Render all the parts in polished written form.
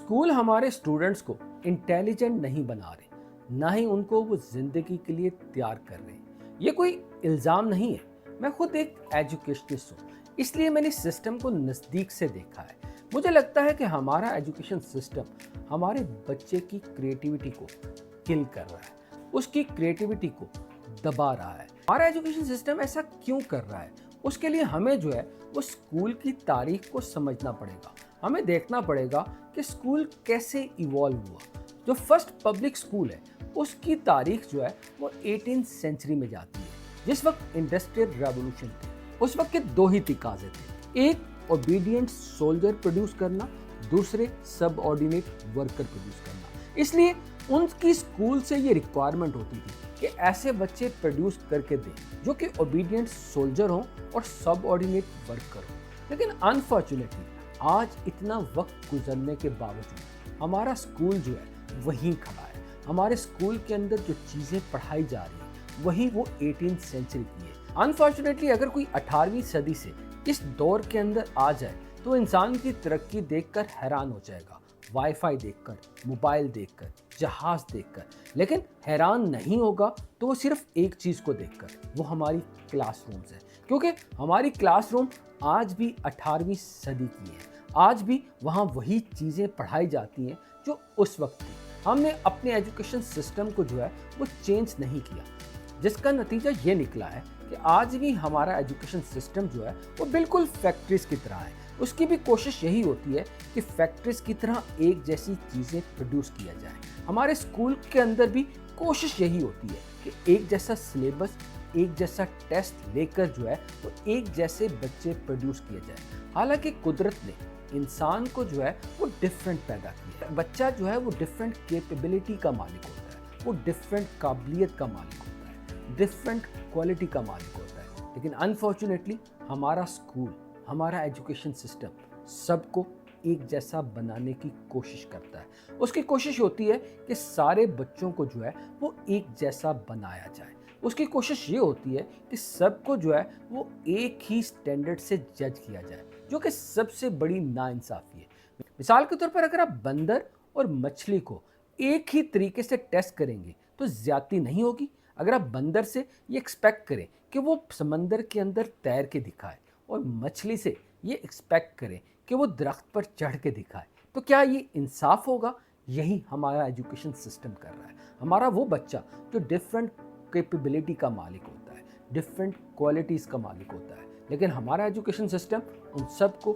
School हमारे students को intelligent नहीं बना रहे, ना ही उनको वो जिंदगी के लिए तैयार कर रहे हैं। ये कोई इल्ज़ाम नहीं है। मैं खुद एक एजुकेशनिस्ट हूँ, इसलिए मैंने सिस्टम को नज़दीक से देखा है। मुझे लगता है कि हमारा एजुकेशन सिस्टम हमारे बच्चे की क्रिएटिविटी को किल कर रहा है, उसकी क्रिएटिविटी को दबा रहा है। हमारा एजुकेशन सिस्टम ऐसा क्यों कर रहा है? उसके लिए हमें जो है वो स्कूल की तारीख को समझना पड़ेगा। हमें देखना पड़ेगा कि स्कूल कैसे इवॉल्व हुआ। जो फर्स्ट पब्लिक स्कूल है उसकी तारीख जो है वो 18th सेंचुरी में जाती है, जिस वक्त इंडस्ट्रियल रेवोल्यूशन थी। उस वक्त के दो ही तकाजे थे, एक ओबीडिएंट सोल्जर प्रोड्यूस करना, दूसरे सब ऑर्डिनेट वर्कर प्रोड्यूस करना। इसलिए उनकी स्कूल से ये रिक्वायरमेंट होती थी कि ऐसे बच्चे प्रोड्यूस करके दें जो कि ओबीडिएंट सोल्जर हों और सब ऑर्डिनेट वर्कर हों। लेकिन अनफॉर्चुनेटली आज इतना वक्त गुजरने के बावजूद हमारा स्कूल जो है वहीं खड़ा है। हमारे स्कूल के अंदर जो चीज़ें पढ़ाई जा रही हैं वही वो 18th सेंचुरी की है। अनफॉर्चुनेटली अगर कोई 18वीं सदी से इस दौर के अंदर आ जाए तो इंसान की तरक्की देखकर हैरान हो जाएगा। वाईफाई देखकर, मोबाइल देखकर, जहाज देखकर, लेकिन हैरान नहीं होगा तो वो सिर्फ एक चीज़ को देखकर, वो हमारी क्लासरूम्स है। क्योंकि हमारी क्लासरूम आज भी 18वीं सदी की है। आज भी वहाँ वही चीज़ें पढ़ाई जाती हैं जो उस वक्त थी। हमने अपने एजुकेशन सिस्टम को जो है वो चेंज नहीं किया, जिसका नतीजा ये निकला है कि आज भी हमारा एजुकेशन सिस्टम जो है वो बिल्कुल फैक्ट्रीज की तरह है। उसकी भी कोशिश यही होती है कि फैक्ट्रीज की तरह एक जैसी चीज़ें प्रोड्यूस किया जाए। हमारे स्कूल के अंदर भी कोशिश यही होती है कि एक जैसा सिलेबस, एक जैसा टेस्ट लेकर जो है वो एक जैसे बच्चे प्रोड्यूस किए जाए। हालांकि कुदरत ने इंसान को जो है वो डिफरेंट पैदा किया है। बच्चा जो है वो डिफरेंट कैपेबिलिटी का मालिक होता है, वो डिफरेंट काबिलियत का मालिक होता है, डिफरेंट क्वालिटी का मालिक होता है। लेकिन अनफॉर्चुनेटली हमारा स्कूल, हमारा एजुकेशन सिस्टम सबको एक जैसा बनाने की कोशिश करता है। उसकी कोशिश होती है कि सारे बच्चों को जो है वो एक जैसा बनाया जाए। उसकी कोशिश ये होती है कि सबको जो है वो एक ही स्टैंडर्ड से जज किया जाए, जो कि सबसे बड़ी नाइंसाफ़ी है। मिसाल के तौर पर अगर आप बंदर और मछली को एक ही तरीके से टेस्ट करेंगे तो ज़्यादती नहीं होगी। अगर आप बंदर से ये एक्सपेक्ट करें कि वो समंदर के अंदर तैर के दिखाए और मछली से ये एक्सपेक्ट करें कि वो दरख्त पर चढ़ के दिखाए, तो क्या ये इंसाफ होगा? यही हमारा एजुकेशन सिस्टम कर रहा है। हमारा वो बच्चा जो डिफरेंट कैपेबिलिटी का मालिक होता है, डिफरेंट क्वालिटीज़ का मालिक होता है, लेकिन हमारा एजुकेशन सिस्टम उन सबको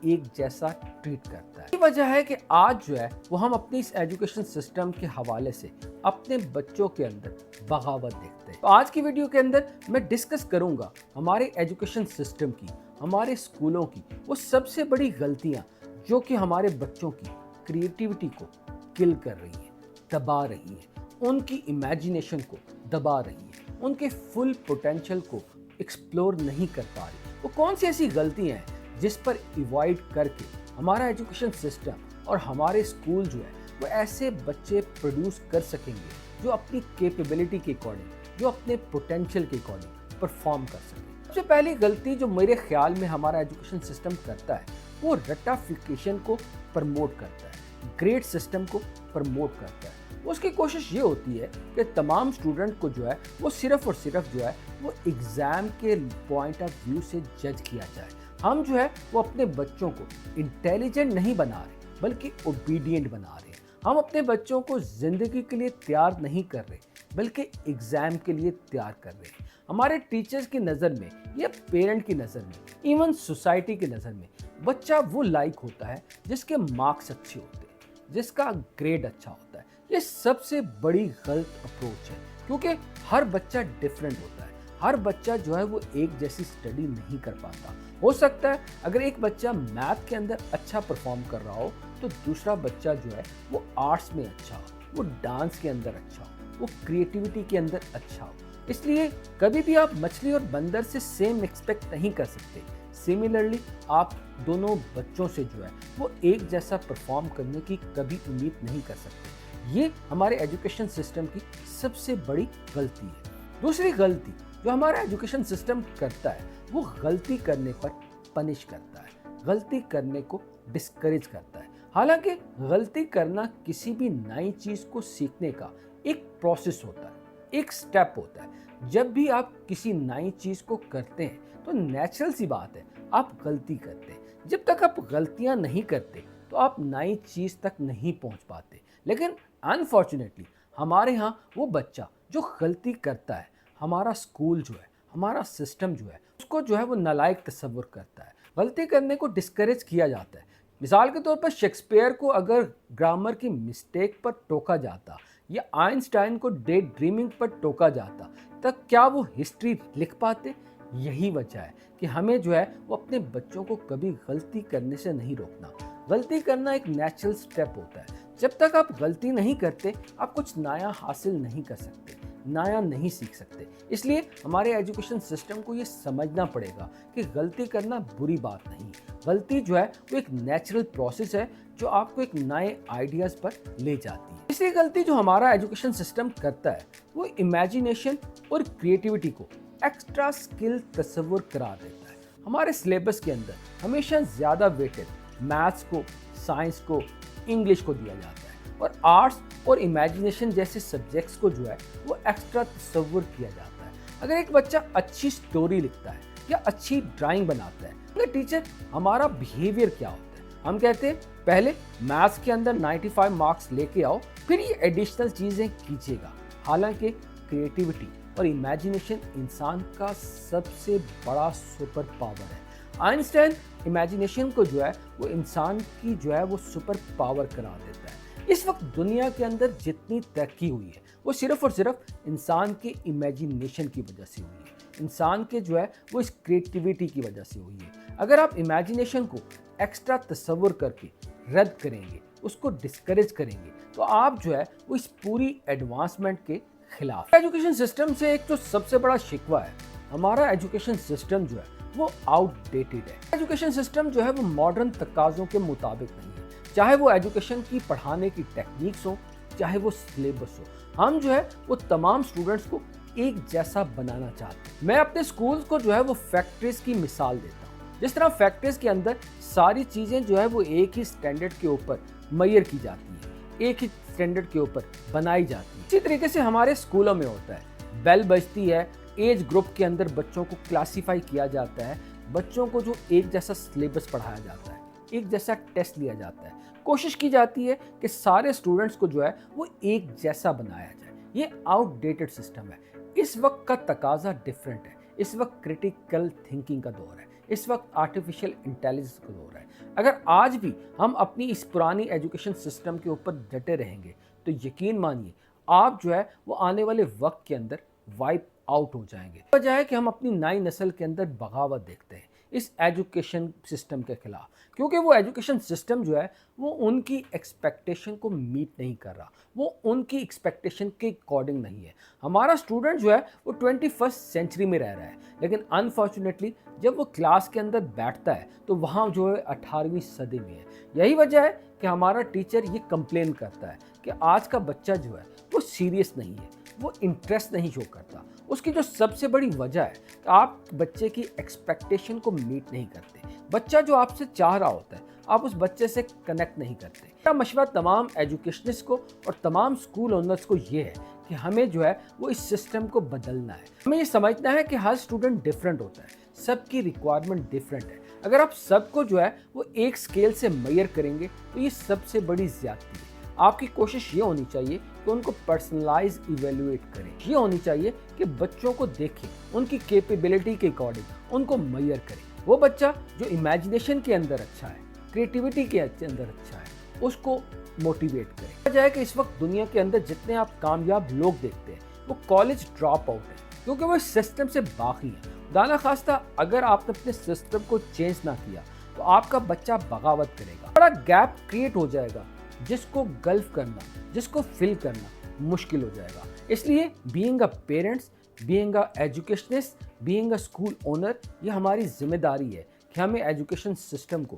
एक जैसा ट्रीट करता है। ये वजह है कि आज जो है वो हम अपनी इस एजुकेशन सिस्टम के हवाले से अपने बच्चों के अंदर बगावत देखते हैं। तो आज की वीडियो के अंदर मैं डिस्कस करूंगा हमारे एजुकेशन सिस्टम की, हमारे स्कूलों की वो सबसे बड़ी गलतियां जो कि हमारे बच्चों की क्रिएटिविटी को किल कर रही हैं, दबा रही हैं, उनकी इमेजिनेशन को दबा रही है, उनके फुल पोटेंशियल को एक्सप्लोर नहीं कर पा रही। वो कौन सी ऐसी गलतियां हैं जिस पर अवॉइड करके हमारा एजुकेशन सिस्टम और हमारे स्कूल जो है वो ऐसे बच्चे प्रोड्यूस कर सकेंगे जो अपनी कैपेबिलिटी के अकॉर्डिंग, जो अपने पोटेंशियल के अकॉर्डिंग परफॉर्म कर सकें। सबसे पहली गलती जो मेरे ख्याल में हमारा एजुकेशन सिस्टम करता है वो रट्टाफिकेशन को प्रमोट करता है, ग्रेड सिस्टम को प्रमोट करता है। उसकी कोशिश ये होती है कि तमाम स्टूडेंट को जो है वो सिर्फ और सिर्फ जो है वो एग्ज़ाम के पॉइंट ऑफ व्यू से जज किया जाए। हम जो है वो अपने बच्चों को इंटेलिजेंट नहीं बना रहे बल्कि ओबीडिएंट बना रहे हैं। हम अपने बच्चों को ज़िंदगी के लिए तैयार नहीं कर रहे बल्कि एग्ज़ाम के लिए तैयार कर रहे हैं। हमारे टीचर्स की नज़र में या पेरेंट की नज़र में, इवन सोसाइटी की नज़र में बच्चा वो लायक होता है जिसके मार्क्स अच्छे होते हैं, जिसका ग्रेड अच्छा होता है। ये सबसे बड़ी गलत अप्रोच है, क्योंकि हर बच्चा डिफरेंट होता है। हर बच्चा जो है वो एक जैसी स्टडी नहीं कर पाता। हो सकता है अगर एक बच्चा मैथ के अंदर अच्छा परफॉर्म कर रहा हो तो दूसरा बच्चा जो है वो आर्ट्स में अच्छा हो, वो डांस के अंदर अच्छा हो, वो क्रिएटिविटी के अंदर अच्छा हो। इसलिए कभी भी आप मछली और बंदर से सेम एक्सपेक्ट नहीं कर सकते। सिमिलरली आप दोनों बच्चों से जो है वो एक जैसा परफॉर्म करने की कभी उम्मीद नहीं कर सकते। ये हमारे एजुकेशन सिस्टम की सबसे बड़ी गलती है। दूसरी गलती जो हमारा एजुकेशन सिस्टम करता है वो गलती करने पर पनिश करता है, गलती करने को डिस्करेज करता है। حالانکہ غلطی کرنا کسی بھی نئی چیز کو سیکھنے کا ایک پروسیس ہوتا ہے، ایک سٹیپ ہوتا ہے۔ جب بھی آپ کسی نئی چیز کو کرتے ہیں تو نیچرل سی بات ہے آپ غلطی کرتے ہیں۔ جب تک آپ غلطیاں نہیں کرتے تو آپ نئی چیز تک نہیں پہنچ پاتے۔ لیکن انفارچونیٹلی ہمارے ہاں وہ بچہ جو غلطی کرتا ہے، ہمارا اسکول جو ہے، ہمارا سسٹم جو ہے، اس کو جو ہے وہ نالائق تصور کرتا ہے۔ غلطی کرنے کو ڈسکریج کیا جاتا ہے۔ مثال کے طور پر شیکسپیئر کو اگر گرامر کی مسٹیک پر ٹوکا جاتا یا آئنسٹائن کو ڈے ڈریمنگ پر ٹوکا جاتا تب کیا وہ ہسٹری لکھ پاتے؟ یہی وجہ ہے کہ ہمیں جو ہے وہ اپنے بچوں کو کبھی غلطی کرنے سے نہیں روکنا۔ غلطی کرنا ایک نیچرل سٹیپ ہوتا ہے۔ جب تک آپ غلطی نہیں کرتے آپ کچھ نیا حاصل نہیں کر سکتے، نیا نہیں سیکھ سکتے۔ اس لیے ہمارے ایجوکیشن سسٹم کو یہ سمجھنا پڑے گا کہ غلطی کرنا بری بات نہیں۔ غلطی جو ہے وہ ایک نیچرل پروسیس ہے جو آپ کو ایک نئے آئیڈیاز پر لے جاتی ہے۔ تیسری غلطی جو ہمارا ایجوکیشن سسٹم کرتا ہے وہ امیجینیشن اور کریٹیوٹی کو ایکسٹرا سکل تصور کرا دیتا ہے۔ ہمارے سلیبس کے اندر ہمیشہ زیادہ ویٹڈ میتھس کو، سائنس کو، انگلش کو دیا جاتا ہے، اور آرٹس اور امیجینیشن جیسے سبجیکٹس کو جو ہے وہ ایکسٹرا تصور کیا جاتا ہے۔ اگر ایک بچہ اچھی سٹوری لکھتا ہے یا اچھی ڈرائنگ بناتا ہے، اگر ٹیچر ہمارا بیہیویئر کیا ہوتا ہے؟ ہم کہتے ہیں پہلے میتھس کے اندر 95 مارکس لے کے آؤ، پھر یہ ایڈیشنل چیزیں کیجیے گا۔ حالانکہ کریٹیوٹی اور امیجینیشن انسان کا سب سے بڑا سپر پاور ہے۔ آئنسٹائن امیجینیشن کو جو ہے وہ انسان کی جو ہے وہ سپر پاور کرا دیتا ہے۔ اس وقت دنیا کے اندر جتنی ترقی ہوئی ہے وہ صرف اور صرف انسان کے امیجینیشن کی وجہ سے ہوئی ہے، انسان کے جو ہے وہ اس کریٹیوٹی کی وجہ سے ہوئی ہے۔ اگر آپ امیجینیشن کو ایکسٹرا تصور کر کے رد کریں گے، اس کو ڈسکریج کریں گے، تو آپ جو ہے وہ اس پوری ایڈوانسمنٹ کے خلاف۔ ایجوکیشن سسٹم سے ایک جو سب سے بڑا شکوہ ہے، ہمارا ایجوکیشن سسٹم جو ہے وہ آؤٹ ڈیٹڈ ہے۔ ایجوکیشن سسٹم جو ہے وہ ماڈرن تقاضوں کے مطابق نہیں ہے، چاہے وہ ایجوکیشن کی پڑھانے کی ٹیکنیکس ہو، چاہے وہ سلیبس ہو۔ ہم جو ہے وہ تمام اسٹوڈنٹس کو ایک جیسا بنانا چاہتے ہیں۔ میں اپنے اسکولز کو جو ہے وہ فیکٹریز کی مثال دیتا ہوں۔ جس طرح فیکٹریز کے اندر ساری چیزیں جو ہے وہ ایک ہی سٹینڈرڈ کے اوپر معیار کی جاتی ہیں، ایک ہی سٹینڈرڈ کے اوپر بنائی جاتی ہیں، اسی طریقے سے ہمارے اسکولوں میں ہوتا ہے۔ بیل بجتی ہے، ایج گروپ کے اندر بچوں کو کلاسیفائی کیا جاتا ہے، بچوں کو جو ایک جیسا سلیبس پڑھایا جاتا ہے، ایک جیسا ٹیسٹ لیا جاتا ہے، کوشش کی جاتی ہے کہ سارے اسٹوڈنٹس کو جو ہے وہ ایک جیسا بنایا جائے۔ یہ آؤٹ ڈیٹڈ سسٹم ہے۔ اس وقت کا تقاضا ڈیفرنٹ ہے۔ اس وقت کریٹیکل تھنکنگ کا دور ہے، اس وقت آرٹیفیشل انٹیلیجنس کا دور ہے۔ اگر آج بھی ہم اپنی اس پرانی ایجوکیشن سسٹم کے اوپر ڈٹے رہیں گے تو یقین مانیے آپ جو ہے وہ آنے والے وقت کے اندر وائپ آؤٹ ہو جائیں گے۔ وجہ ہے کہ ہم اپنی نئی نسل کے اندر بغاوت دیکھتے ہیں اس ایجوکیشن سسٹم کے خلاف، کیونکہ وہ ایجوکیشن سسٹم جو ہے وہ ان کی ایکسپیکٹیشن کو میٹ نہیں کر رہا، وہ ان کی ایکسپیکٹیشن کے اکارڈنگ نہیں ہے۔ ہمارا اسٹوڈنٹ جو ہے وہ 21 سینچری میں رہ رہا ہے، لیکن انفارچونیٹلی جب وہ کلاس کے اندر بیٹھتا ہے تو وہاں جو ہے 18ویں صدی میں ہے۔ یہی وجہ ہے کہ ہمارا ٹیچر یہ کمپلین کرتا ہے کہ آج کا بچہ جو ہے وہ سیریس نہیں ہے، وہ انٹرسٹ نہیں شو کرتا۔ اس کی جو سب سے بڑی وجہ ہے کہ آپ بچے کی ایکسپیکٹیشن کو میٹ نہیں کرتے۔ بچہ جو آپ سے چاہ رہا ہوتا ہے آپ اس بچے سے کنیکٹ نہیں کرتے۔ میرا مشورہ تمام ایجوکیشنسٹ کو اور تمام اسکول اونرز کو یہ ہے کہ ہمیں جو ہے وہ اس سسٹم کو بدلنا ہے۔ ہمیں یہ سمجھنا ہے کہ ہر اسٹوڈنٹ ڈیفرنٹ ہوتا ہے، سب کی ریکوائرمنٹ ڈیفرنٹ ہے۔ اگر آپ سب کو جو ہے وہ ایک اسکیل سے میئر کریں گے تو یہ سب سے بڑی زیادتی ہے۔ آپ کی کوشش یہ ہونی چاہیے کہ ان کو پرسنلائز ایویلویٹ کریں، یہ ہونی چاہیے کہ بچوں کو دیکھیں، ان کی کیپیبلٹی کے اکارڈنگ ان کو میئر کریں۔ وہ بچہ جو امیجینیشن کے اندر اچھا ہے، کریٹیوٹی کے اندر اچھا ہے، اس کو موٹیویٹ کریں۔ وجہ ہے کہ اس وقت دنیا کے اندر جتنے آپ کامیاب لوگ دیکھتے ہیں وہ کالج ڈراپ آؤٹ ہیں، کیونکہ وہ اس سسٹم سے باقی ہیں۔ دانا خواستہ اگر آپ نے اپنے سسٹم کو چینج نہ کیا تو آپ کا بچہ بغاوت کرے گا، بڑا گیپ کریٹ ہو جائے گا جس کو گلف کرنا، جس کو فل کرنا مشکل ہو جائے گا۔ اس لیے being a parents, being a educationist, being a school owner, یہ ہماری ذمہ داری ہے کہ ہمیں ایجوکیشن سسٹم کو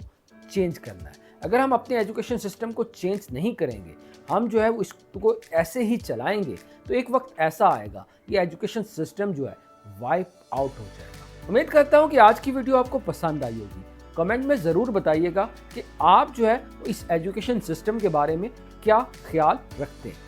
چینج کرنا ہے۔ اگر ہم اپنے ایجوکیشن سسٹم کو چینج نہیں کریں گے، ہم جو ہے اس کو ایسے ہی چلائیں گے تو ایک وقت ایسا آئے گا یہ ایجوکیشن سسٹم جو ہے وائپ آؤٹ ہو جائے گا۔ امید کرتا ہوں کہ آج کی ویڈیو آپ کو پسند آئی ہوگی۔ کمنٹ میں ضرور بتائیے گا کہ آپ جو ہے اس ایجوکیشن سسٹم کے بارے میں کیا خیال رکھتے ہیں۔